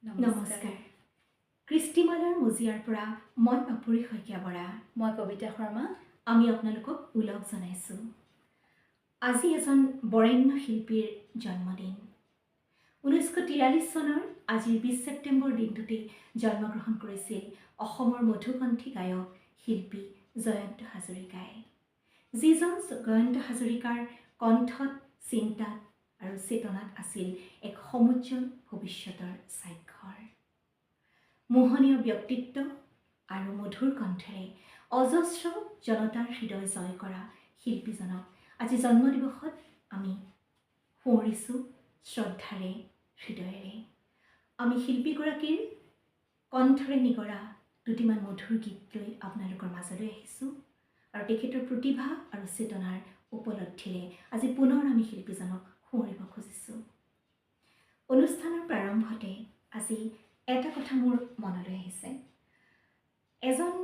নমস্কাৰ। কৃষ্টিমালাৰ মজিয়াৰ পৰা মই পাপুৰী শইকীয়া বৰা, মই কবিতা শৰ্মা। আমি আপোনালোকক ওলগ জনাইছোঁ। আজি এজন বৰেণ্য শিল্পীৰ জন্মদিন। 1943 চনৰ আজিৰ 20 ছেপ্টেম্বৰ দিনটোতেই জন্মগ্ৰহণ কৰিছিল অসমৰ মধুকণ্ঠী গায়ক শিল্পী জয়ন্ত হাজৰিকাই, যিজন জয়ন্ত হাজৰিকাৰ কণ্ঠত, চিন্তাত আৰু চেতনাত আছিল এক সমুজ্জ্বল ভৱিষ্যতৰ স্বাক্ষৰ। মোহনীয় ব্যক্তিত্ব আৰু মধুৰ কণ্ঠেৰে অজস্ৰ জনতাৰ হৃদয় জয় কৰা শিল্পীজনক আজি জন্মদিৱসত আমি সোঁৱৰিছোঁ শ্ৰদ্ধাৰে, হৃদয়েৰে। আমি শিল্পীগৰাকীৰ কণ্ঠৰে নিগৰা দুটিমান মধুৰ গীত লৈ আপোনালোকৰ মাজলৈ আহিছোঁ আৰু তেখেতৰ প্ৰতিভা আৰু চেতনাৰ উপলব্ধিৰে আজি পুনৰ আমি শিল্পীজনক সোঁৱৰিব খুজিছোঁ। অনুষ্ঠানৰ প্ৰাৰম্ভতে আজি এটা কথা মোৰ মনলৈ আহিছে। এজন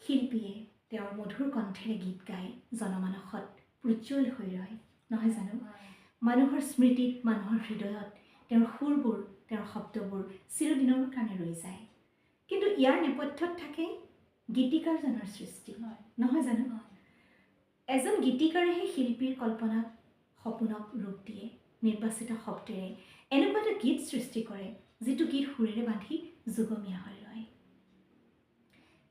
শিল্পীয়ে তেওঁৰ মধুৰ কণ্ঠেৰে গীত গাই জনমানসত প্ৰজ্বল হৈ ৰয়, নহয় জানো? মানুহৰ স্মৃতিত, মানুহৰ হৃদয়ত তেওঁৰ সুৰবোৰ, তেওঁৰ শব্দবোৰ চিৰদিনৰ কাৰণে ৰৈ যায়। কিন্তু ইয়াৰ নেপথ্যত থাকে গীতিকাৰজনৰ সৃষ্টি, নহয় জানো? এজন গীতিকাৰেহে শিল্পীৰ কল্পনাক, সপোনক ৰূপ দিয়ে, নিৰ্বাচিত শব্দেৰে এনেকুৱা এটা গীত সৃষ্টি কৰে যিটো গীত সুৰেৰে বান্ধি যুগমীয়া হৈ ৰয়।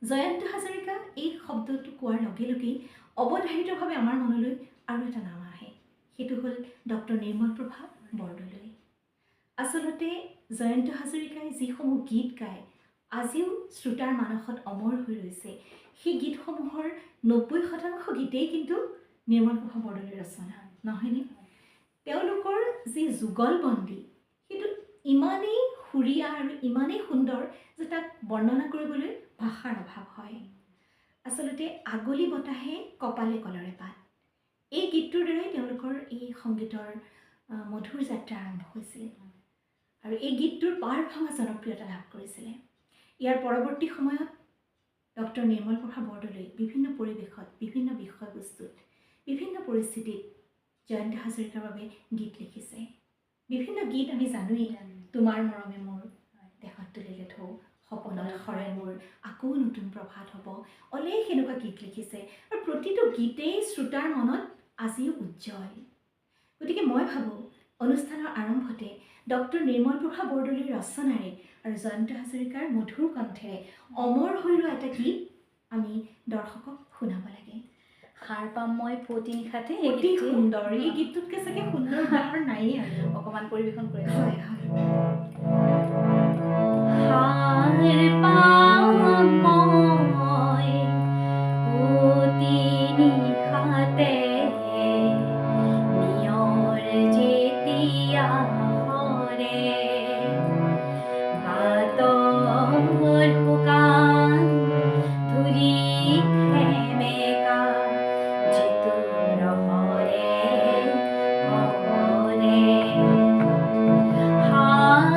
জয়ন্ত হাজৰিকা এই শব্দটো কোৱাৰ লগে লগেই অৱধাৰিতভাৱে আমাৰ মনলৈ আৰু এটা নাম আহে, সেইটো হ'ল ডক্টৰ নিৰ্মলপ্ৰভা বৰদলৈ। আচলতে জয়ন্ত হাজৰিকাই যিসমূহ গীত গায় আজিও শ্ৰোতাৰ মানসত অমৰ হৈ ৰৈছে, সেই গীতসমূহৰ 90% গীতেই কিন্তু নিৰ্মলপ্ৰভা বৰদলৈৰ ৰচনা, নহয়নে? তেওঁলোকৰ যি যুগলবন্দী সেইটো ইমানেই সুৰীয়া আৰু ইমানেই সুন্দৰ যে তাক বৰ্ণনা কৰিবলৈ ভাষাৰ অভাৱ হয়। আচলতে আগলি বতাহে কপালে কলৰে পাত, এই গীতটোৰ দ্বাৰাই তেওঁলোকৰ এই সংগীতৰ মধুৰ যাত্ৰা আৰম্ভ হৈছিল আৰু এই গীতটোৰ পাৰ ভঙা জনপ্ৰিয়তা লাভ কৰিছিলে। ইয়াৰ পৰৱৰ্তী সময়ত ডক্টৰ নিৰ্মলপ্ৰভা বৰদলৈ বিভিন্ন পৰিৱেশত, বিভিন্ন বিষয়বস্তুত, বিভিন্ন পৰিস্থিতিত জয়ন্ত হাজৰিকাৰ বাবে গীত লিখিছে। বিভিন্ন গীত আমি জানোৱেই, তোমাৰ মৰমে মোৰ দেশত তুলিলে ঢৌ, সপোনত সৰে মোৰ, আকৌ নতুন প্ৰভাত হ'ব, অলেখ এনেকুৱা গীত লিখিছে আৰু প্ৰতিটো গীতেই শ্ৰোতাৰ মনত আজিও উজ্জ্বল। গতিকে মই ভাবোঁ অনুষ্ঠানৰ আৰম্ভতে ডক্টৰ নিৰ্মলপ্ৰভা বৰদলৈৰ ৰচনাৰে আৰু জয়ন্ত হাজৰিকাৰ মধুৰ কণ্ঠেৰে অমৰ হৈ ৰোৱা এটা গীত আমি দৰ্শকক শুনাব লাগে। সাৰ পাম মই পুৱতি নিশাতে, অতি সুন্দৰ। এই গীতটোতকৈ চাগে সুন্দৰ উদাহৰণ নায়েই আৰু। অকণমান পৰিৱেশন কৰিছোঁ। হয় হয়। সাৰ পাম মই পুৱতি নিশাতে, নিয়ৰ যেতিয়া সৰে, বাটৰ শুকান ধূলি সেমেকা যিটো প্ৰহৰে কৰে। সাৰ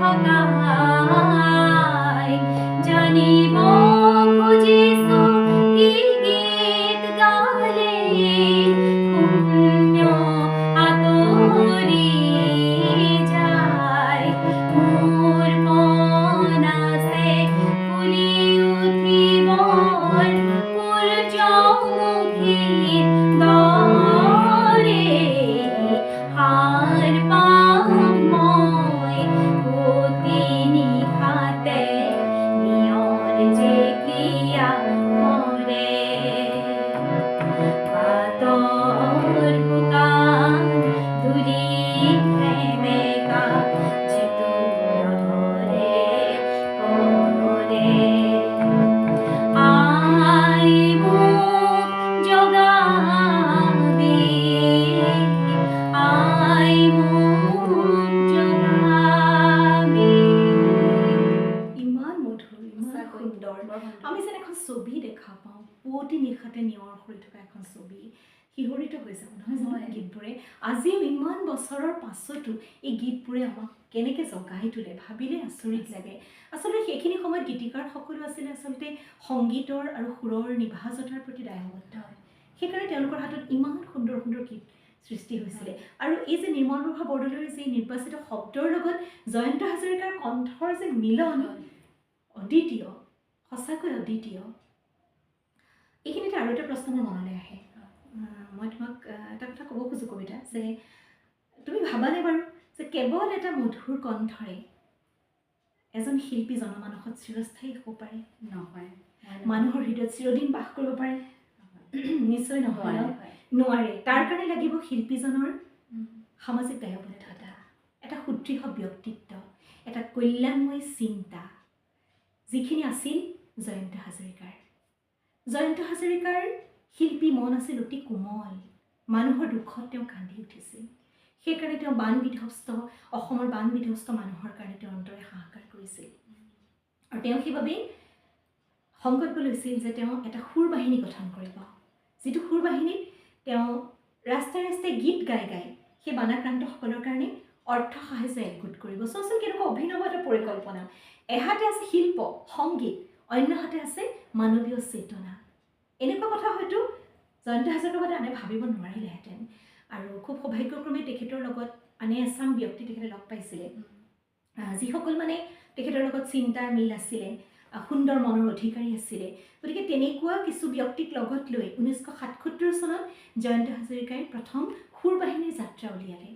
থকাই জানিব খুজিছো কি গীত গালে শূন্য আঁতৰি যায় মোৰ মন আছে ফুলি উঠিবৰ সূৰ্যমুখীৰ দৰে হাৰ পাম মই পুতি নিশাতে নিয়ৰ যেতিয়া মৰে পাতৰ শুকান ধূলি সেমেকা যিটো নধৰে কৰে আই মোক জগাবি আই মোক জগাবি ইমান মধুৰ ইমান সঁচাকৈ সুন্দৰ আমি যেন এখন ছবি দেখা পাওঁ পুৱতি নিশাতে নিয়ৰ হৈ থকা এখন ছবি শিহৰিত হৈ যাওঁ নহয় জানো হয়। গীতবোৰে আজিও ইমান বছৰৰ পাছতো এই গীতবোৰে আমাক কেনেকৈ জগাই তোলে ভাবিলে আচৰিত লাগে আচলতে সেইখিনি সময়ত গীতিকাৰ সকলো আছিলে আচলতে সংগীতৰ আৰু সুৰৰ নিভাঁজতাৰ প্ৰতি দায়বদ্ধ সেইকাৰণে তেওঁলোকৰ হাতত ইমান সুন্দৰ সুন্দৰ গীত সৃষ্টি হৈছিলে আৰু এই যে নিৰ্মল প্ৰভা বৰদলৈৰ যি নিৰ্বাচিত শব্দৰ লগত জয়ন্ত হাজৰিকাৰ কণ্ঠৰ যে মিলন অদ্বিতীয় সঁচাকৈ অদ্বিতীয় এইখিনিতে আৰু এটা প্ৰশ্ন মোৰ মনলৈ আহে মই তোমাক এটা কথা ক'ব খোজোঁ কবিতা যে তুমি ভাবানে বাৰু যে কেৱল এটা মধুৰ কণ্ঠৰে এজন শিল্পী জনমানসত চিৰস্থায়ী হ'ব পাৰে নহয় মানুহৰ হৃদয়ত চিৰদিন বাস কৰিব পাৰে নিশ্চয় নহয় নোৱাৰে তাৰ কাৰণে লাগিব শিল্পীজনৰ সামাজিক দায়বদ্ধতা এটা সুদৃঢ় ব্যক্তিত্ব এটা কল্যাণময় চিন্তা যিখিনি আছিল জয়ন্ত হাজৰিকাৰ শিল্পী মন আছিল অতি কোমল মানুহৰ দুখত তেওঁ কান্দি উঠিছিল সেইকাৰণে তেওঁ অসমৰ বান বিধ্বস্ত মানুহৰ কাৰণে তেওঁ অন্তৰে হাহাকাৰ কৰিছিল আৰু তেওঁ সেইবাবেই সংকল্প লৈছিল যে তেওঁ এটা সুৰ বাহিনী গঠন কৰিব যিটো সুৰ বাহিনীত তেওঁ ৰাস্তাই ৰাস্তাই গীত গাই সেই বানাক্ৰান্তসকলৰ কাৰণে অৰ্থ সাহায্য একগোট কৰিব চোৱাচোন কেনেকুৱা অভিনৱ এটা পৰিকল্পনা এহাতে আছে শিল্প সংগীত অন্য হাতে আছে মানৱীয় চেতনা এনেকুৱা কথা হয়তো জয়ন্ত হাজৰিকাৰ বাবে আনে ভাবিব নোৱাৰিলেহেঁতেন আৰু খুব সৌভাগ্যক্ৰমে তেখেতৰ লগত আনে এচাম ব্যক্তি তেখেতে লগ পাইছিলে যিসকল মানে তেখেতৰ লগত চিন্তাৰ মিল আছিলে সুন্দৰ মনৰ অধিকাৰী আছিলে গতিকে তেনেকুৱা কিছু ব্যক্তিক লগত লৈ 1977 চনত জয়ন্ত হাজৰিকাই প্ৰথম সুৰ বাহিনীৰ যাত্ৰা উলিয়ালে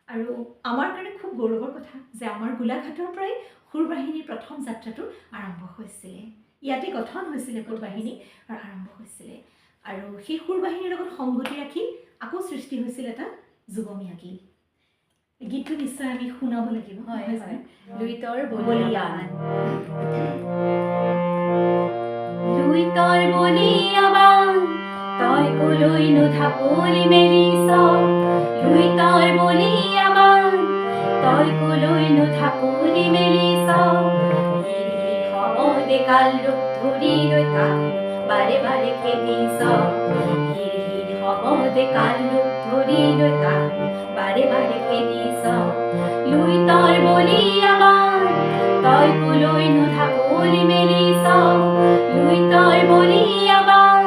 আৰু আমাৰ কাৰণে খুব গৌৰৱৰ কথা যে আমাৰ গোলাঘাটৰ পৰাই সুৰ বাহিনীৰ প্ৰথম যাত্ৰাটো আৰম্ভ হৈছিলে ইয়াতে গঠন হৈছিলে সুৰ বাহিনী আৰু আৰম্ভ হৈছিলে আৰু সেই সুৰ বাহিনীৰ লগত সংগতি ৰাখি আকৌ সৃষ্টি হৈছিল এটা যুগমীয়া গীত গীতটো নিশ্চয় আমি শুনাব লাগিব লুইতৰ বলিয়ান লুইতৰ বলিয়াবান তই কলৈ নুধাপলি মেলিছ লুইতৰ বলিয়াবান তই কলৈ নুধাপলি মেলিছ হিৰি কাল ৰূপ ধৰি লৈ তাক বাৰে বাৰে খেদিছ হিৰি কাল ৰূপ ধৰি লৈ তাক বাৰে বাৰে খেদিছ লুইতৰ বলিয়াবান তই কলৈ নুধাপলি মেলিছ লুইতৰ বলিয়াবান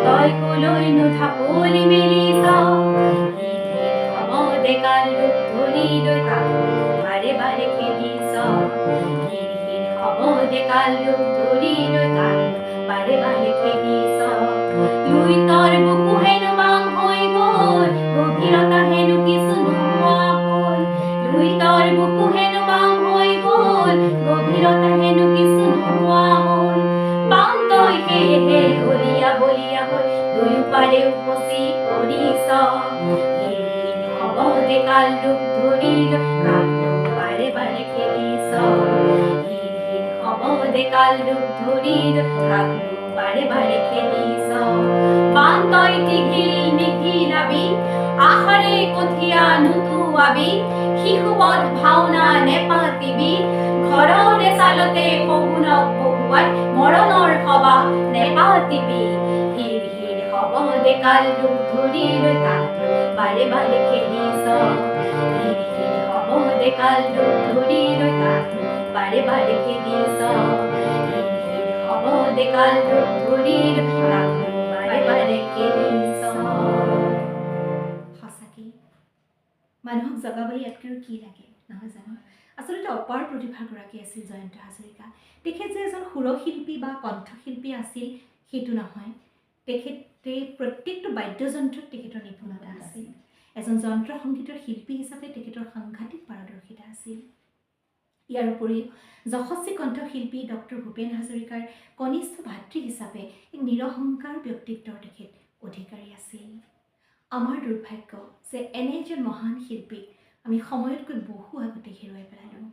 তই কলৈ নুধাপলি মেলিছ কাল ৰূপ ধৰি লৈ তাক বাৰে বাৰে খেদিছ কাল ৰূপ ধৰি লৈ তাক বাৰে বাৰে খেদিছ লুইতৰ বুকু হেনো বাম হৈ গ'ল গভীৰতা হেনো কিছু নোহোৱা হ'ল লুইতৰ বুকু হেনো বাম হৈ গ'ল গভীৰতা হেনো কিছু নোহোৱা হ'ল বাম তই সেয়েহে বলিয়া বলিয়া হৈ দুয়োপাৰে উপচি পৰিছ কাল ৰূপ ধৰি লৈ তাক বাৰে বাৰে খেদিছ কাল ৰূপ ধৰি লৈ তাক বাৰে বাৰে খেদিছ বান তই টিঘিল নিঘিলাবি আশাৰে কঠীয়া নুতুৱাবি শিশুবধ ভাওনা নেপাতিবি ঘৰৰে চালতে শগুনক বহুৱাই মৰণৰ সভা নেপাতিবি হিৰ হিৰ হবদে কাল ৰূপ ধৰি লৈ তাক বাৰে বাৰে খেদিছ হিৰ হিৰ শৱদে কাল ৰূপ ধৰি লৈ কাক বাৰে বাৰে খেদিছ শৱদে কাল ৰূপ ধৰি লৈ কাক বাৰে বাৰে খেদিছ সঁচাকৈ মানুহক জগাবলৈ ইয়াতকৈ কি লাগে নহয় জানো আচলতে অপাৰ প্ৰতিভাগৰাকী আছিল জয়ন্ত হাজৰিকা তেখেত যে এজন সুৰশিল্পী বা কণ্ঠশিল্পী আছিল সেইটো নহয় তেখেতে প্ৰত্যেকটো বাদ্যযন্ত্ৰত তেখেতৰ নিপুণতা আছিল এজন যন্ত্ৰ সংগীতৰ শিল্পী হিচাপে তেখেতৰ সাংঘাতিক পাৰদৰ্শিতা আছিল ইয়াৰ উপৰিও যশস্বী কণ্ঠশিল্পী ডক্টৰ ভূপেন হাজৰিকাৰ কনিষ্ঠ ভাতৃ হিচাপে এক নিৰহংকাৰ ব্যক্তিত্বৰ তেখেত অধিকাৰী আছিল আমাৰ দুৰ্ভাগ্য যে এনে এজন মহান শিল্পীক আমি সময়তকৈ বহু আগতে হেৰুৱাই পেলালোঁ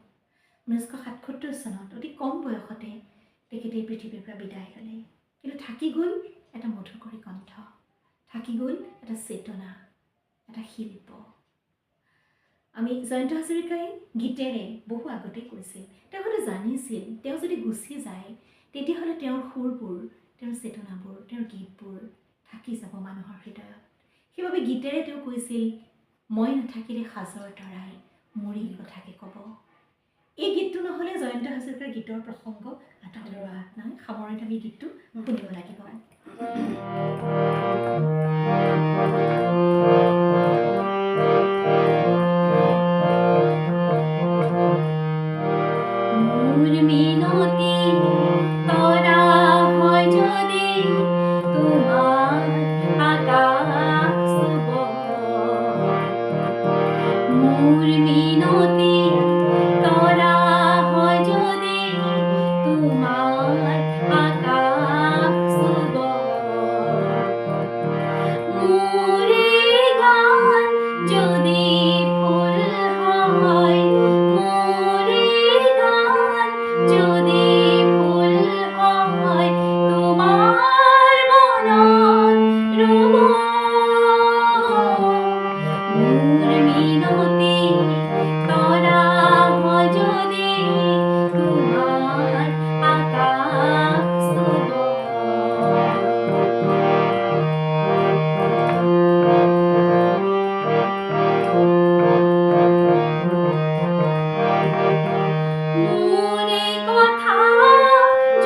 1977 চনত অতি কম বয়সতে তেখেতে পৃথিৱীৰ পৰা বিদায় ল'লে কিন্তু থাকি গ'ল এটা মধুকৰী কণ্ঠ থাকি গ'ল এটা চেতনা এটা শিল্প আমি জয়ন্ত হাজৰিকাই গীতেৰে বহু আগতে কৈছিল তেওঁ হয়তো জানিছিল তেওঁ যদি গুচি যায় তেতিয়াহ'লে তেওঁৰ সুৰবোৰ তেওঁৰ চেতনাবোৰ তেওঁৰ গীতবোৰ থাকি যাব মানুহৰ হৃদয়ত সেইবাবে গীতেৰে তেওঁ কৈছিল মই নাথাকিলে সাজৰ তৰাই মৰি কথাকে ক'ব এই গীতটো নহ'লে জয়ন্ত হাজৰিকাৰ গীতৰ প্ৰসংগ আঁতৰোৱা নাই সামৰণিত আমি গীতটো শুনিব লাগিব মোৰ মিনতি তৰা হয় যদি তোমাৰ আকাশ চুব মোৰ মিনতি তৰা হয় যদি তোমাৰ আকাশ চুব মোৰে গান যদি ফুল হয় মোৰে গান যদি ফুল হয় তোমাৰ মনত ৰ'ব মোৰ মিনতি তৰা হয় যদি তোমাৰ আকাশ চুব মোৰে কথা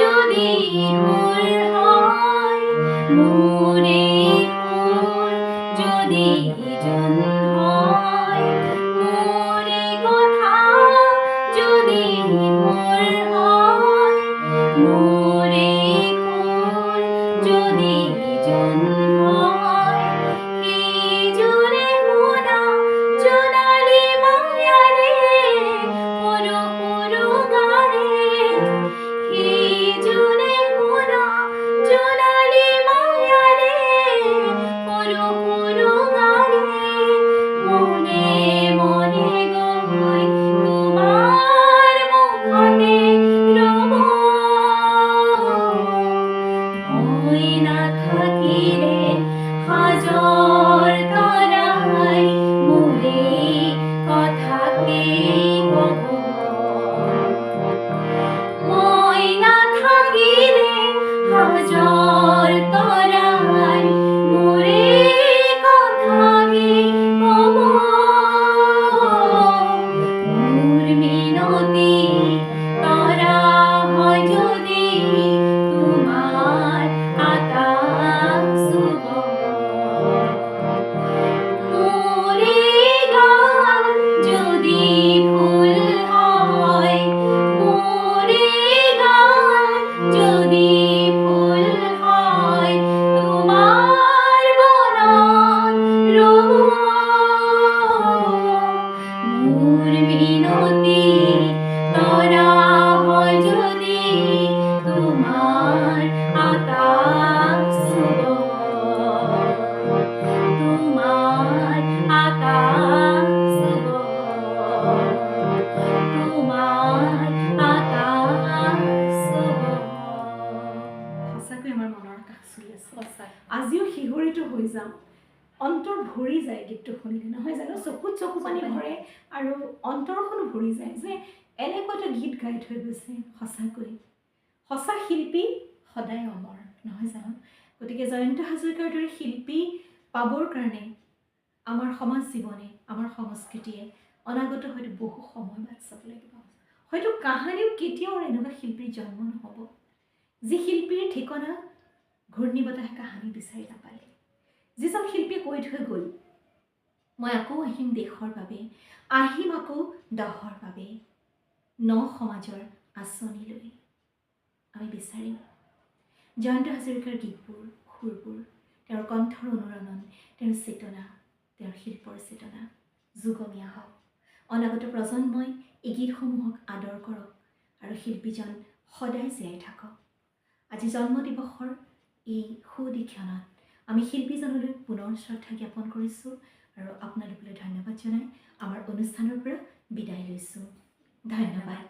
যদি সুৰ হয় মোৰে সুৰ যদি জোন হয় মোৰে কথা যদি সুৰ হয় মোৰে সুৰ যদি জোন হয় সেইজোৰে শুনা জোনালী মায়াৰে সৰু সৰু গাৰে সেইজোৰে শুনা জোনালী মায়াৰে সৰু সৰু গাৰে মনে মনে গৈ তোমাৰ মুখতে ৰ'ব মই নাথাকিলে সাজৰ তৰাই মোৰে কথাকে ক'ব মই নাথাকিলে সাজৰ তৰাই মোৰে কথাকে ক'ব মোৰ মিনতি তৰা হয় যদি তোমাৰ আকাশ চুব মোৰে গান যদি ফুল হয় মোৰে গান যদি ফুল হয় তোমাৰ মনত ৰ'ব মোৰ মিনতি তৰা হয় যদি তোমাৰ আকাশ চুব তোমাৰ আকাশ চুব তোমাৰ আকাশ চুব সঁচাকৈ আমাৰ মনৰ কাষ চুই আছে আজিও শিহৰিত হৈ যাওঁ অন্তৰ ভৰি যায় গীতটো শুনিলে নহয় জানো চকুত চকু পানী ভৰে আৰু অন্তৰখনো ভৰি যায় যে এনেকুৱা এটা গীত গাই থৈ গৈছে সঁচাকৈ সঁচা শিল্পী সদায় অমৰ নহয় জানো গতিকে জয়ন্ত হাজৰিকাৰ দৰে শিল্পী পাবৰ কাৰণে আমাৰ সমাজ জীৱনে আমাৰ সংস্কৃতিয়ে অনাগত হয়তো বহু সময় বাট চাব লাগিব। হয়তো কাহানিও কেতিয়াও এনেকুৱা শিল্পীৰ জন্ম নহ'ব যি শিল্পীৰ ঠিকনা ঘূৰ্ণি বতাহে কাহানি বিচাৰি নাপালে। যিজন শিল্পীয়ে কৈ থৈ গ'ল, মই আকৌ আহিম দেশৰ বাবে, আহিম আকৌ দহৰ বাবে, ন সমাজৰ আঁচনিলৈ। আমি বিচাৰিম জয়ন্ত হাজৰিকাৰ গীতবোৰ, সুৰবোৰ, তেওঁৰ কণ্ঠৰ অনুৰণন, তেওঁৰ চেতনা, তেওঁৰ শিল্পৰ চেতনা যুগমীয়া হওক। অনাগত প্ৰজন্মই এই গীতসমূহক আদৰ কৰক আৰু শিল্পীজন সদায় জীয়াই থাকক। আজি জন্মদিৱসৰ এই সুদিক্ষণত আমি শিল্পীজনলৈ পুনৰ শ্ৰদ্ধা জ্ঞাপন কৰিছোঁ আৰু আপোনালোকলৈ ধন্যবাদ জনাই আমাৰ অনুষ্ঠানৰ পৰা বিদায় লৈছোঁ। ধন্যবাদ।